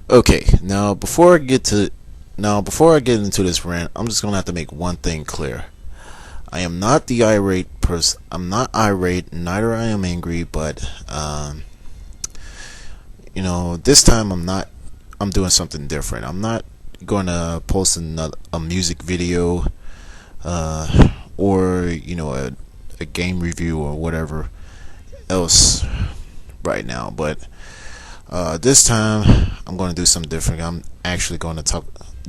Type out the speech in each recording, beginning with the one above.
Okay, before I get into this rant, I'm just gonna have to make one thing clear. I am not the irate person. I'm not irate, neither I am angry. But this time I'm not. I'm doing something different. I'm not going to post a music video, or a game review or whatever else right now. But this time I'm going to do something different. I'm actually going to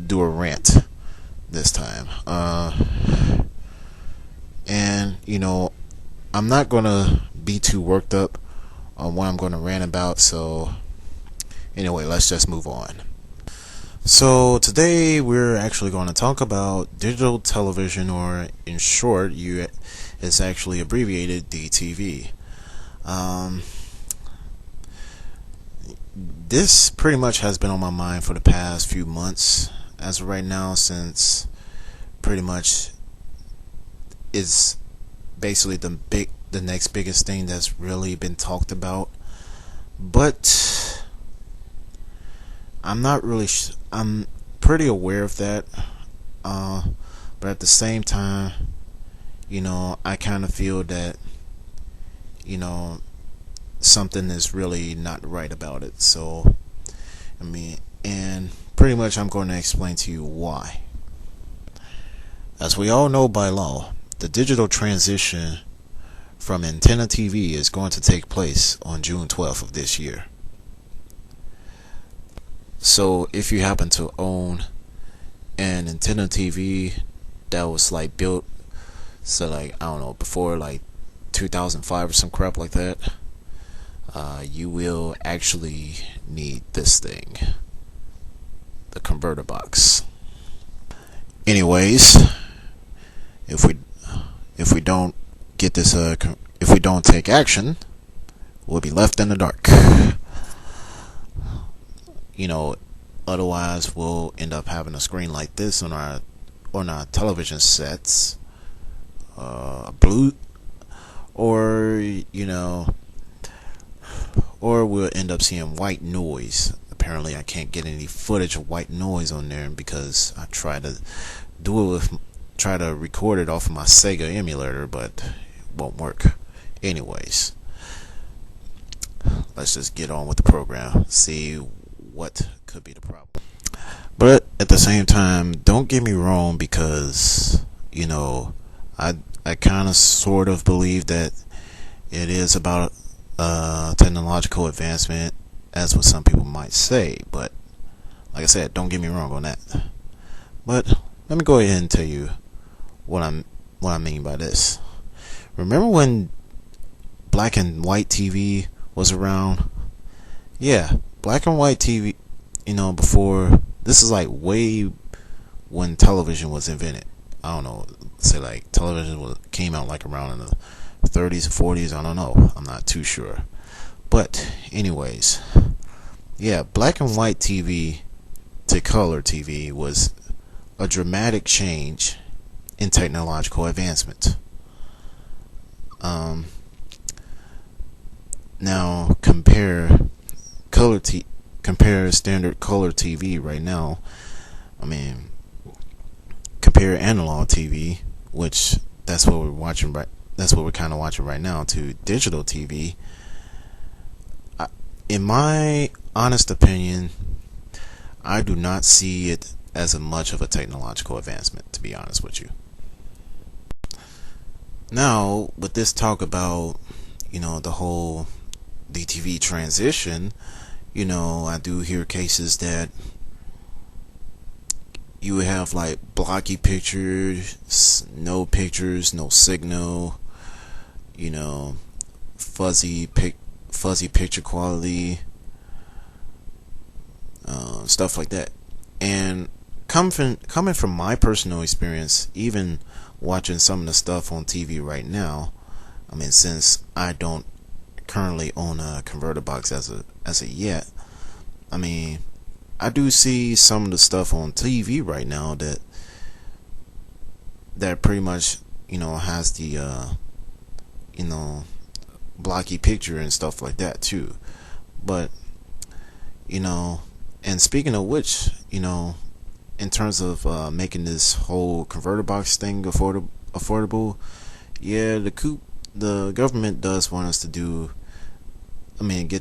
do a rant this time. And I'm not going to be too worked up on what I'm going to rant about. So anyway, let's just move on. So today we're actually going to talk about digital television, or in short, it's actually abbreviated DTV. Um, this pretty much has been on my mind for the past few months, as of right now, since pretty much is basically the next biggest thing that's really been talked about. But I'm not really. I'm pretty aware of that. Uh, but at the same time, I kind of feel that you know something is really not right about it. So and pretty much I'm going to explain to you why. As we all know by law, the digital transition from antenna TV is going to take place on June 12th of this year. So if you happen to own an antenna TV that was like built, so like I don't know, before like 2005 or some crap like that, you will actually need this thing, the converter box. Anyways, if we don't get this, if we don't take action, we'll be left in the dark. You know, otherwise we'll end up having a screen like this on our television sets, blue, or or we'll end up seeing white noise. Apparently, I can't get any footage of white noise on there because I try to record it off of my Sega emulator, but it won't work. Anyways, let's just get on with the program. See what could be the problem. But at the same time, don't get me wrong, because I kind of sort of believe that it is about technological advancement, as what some people might say. But like I said, don't get me wrong on that. But let me go ahead and tell you what I mean by this. Remember when black and white TV was around? Yeah, black and white TV. Before, this is like way when television was invented. I don't know. Say like television came out like around in the 30s or 40s. I don't know. I'm not too sure. But anyways, yeah, black and white TV to color TV was a dramatic change in technological advancement. Now compare standard color TV right now. Compare analog TV, which that's what we're watching that's what we're kind of watching right now, to digital TV. In my honest opinion, I do not see it as much of a technological advancement, to be honest with you. Now, with this talk about, the whole DTV transition, I do hear cases that you would have like blocky pictures, no signal, fuzzy picture quality, stuff like that. And coming from my personal experience, even watching some of the stuff on TV right now, since I don't currently own a converter box as of yet, I do see some of the stuff on TV right now that pretty much has the blocky picture and stuff like that too. But And speaking of which, in terms of making this whole converter box thing affordable, yeah, the government does want us to get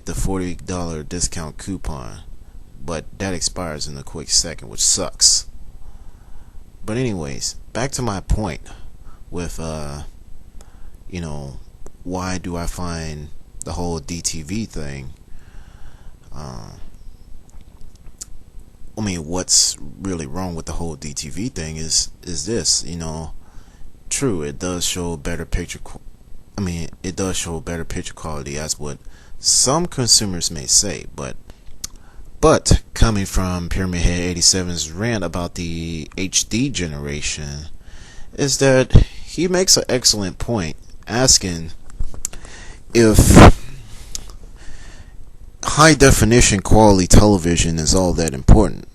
the $40 discount coupon, but that expires in a quick second, which sucks. But anyways, back to my point with why do I find the whole DTV thing? What's really wrong with the whole DTV thing is this, true, it does show better picture. It does show better picture quality, as what some consumers may say, but coming from Pyramid Head 87's rant about the HD generation, is that he makes an excellent point, asking if high definition quality television is all that important.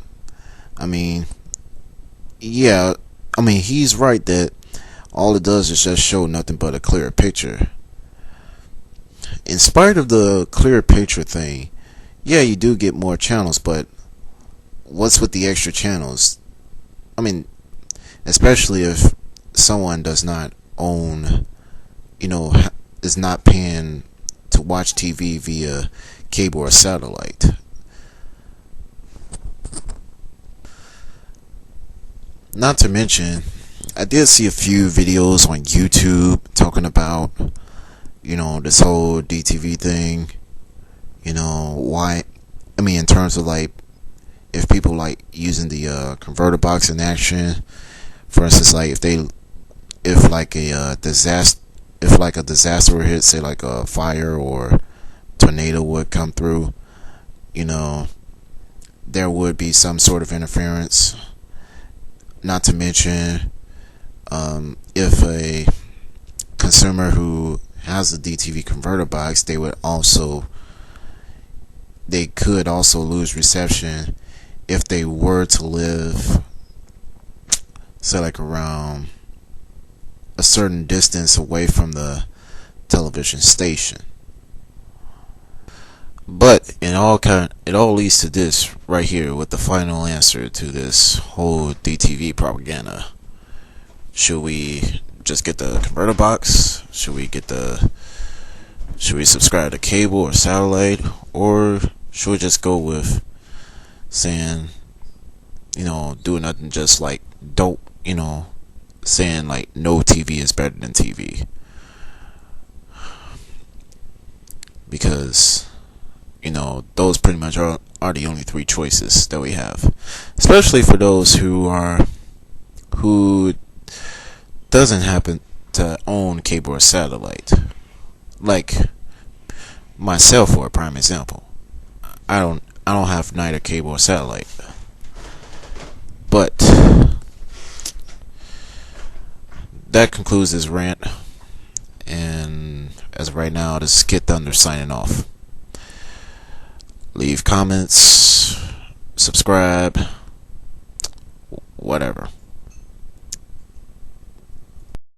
Yeah, he's right that all it does is just show nothing but a clear picture. In spite of the clear picture thing, yeah, you do get more channels, but what's with the extra channels? Especially if someone does not own, is not paying to watch TV via cable or satellite. Not to mention, I did see a few videos on YouTube talking about, this whole DTV thing. Why? In terms of like, if people like using the converter box in action, for instance, like if a disaster would hit, say like a fire or tornado would come through, there would be some sort of interference. Not to mention, if a consumer who has a DTV converter box, they could also lose reception if they were to live, say like around a certain distance away from the television station. But it all leads to this right here with the final answer to this whole DTV propaganda. Should we just get the converter box? Should we subscribe to cable or satellite? Or should we just go with saying, doing nothing, just like saying like no TV is better than TV? Because those pretty much are the only three choices that we have, especially for those who doesn't happen to own cable or satellite, like myself, for a prime example. I don't have neither cable or satellite, but that concludes this rant, and as of right now, this is kidThunder signing off. Leave comments, subscribe, whatever.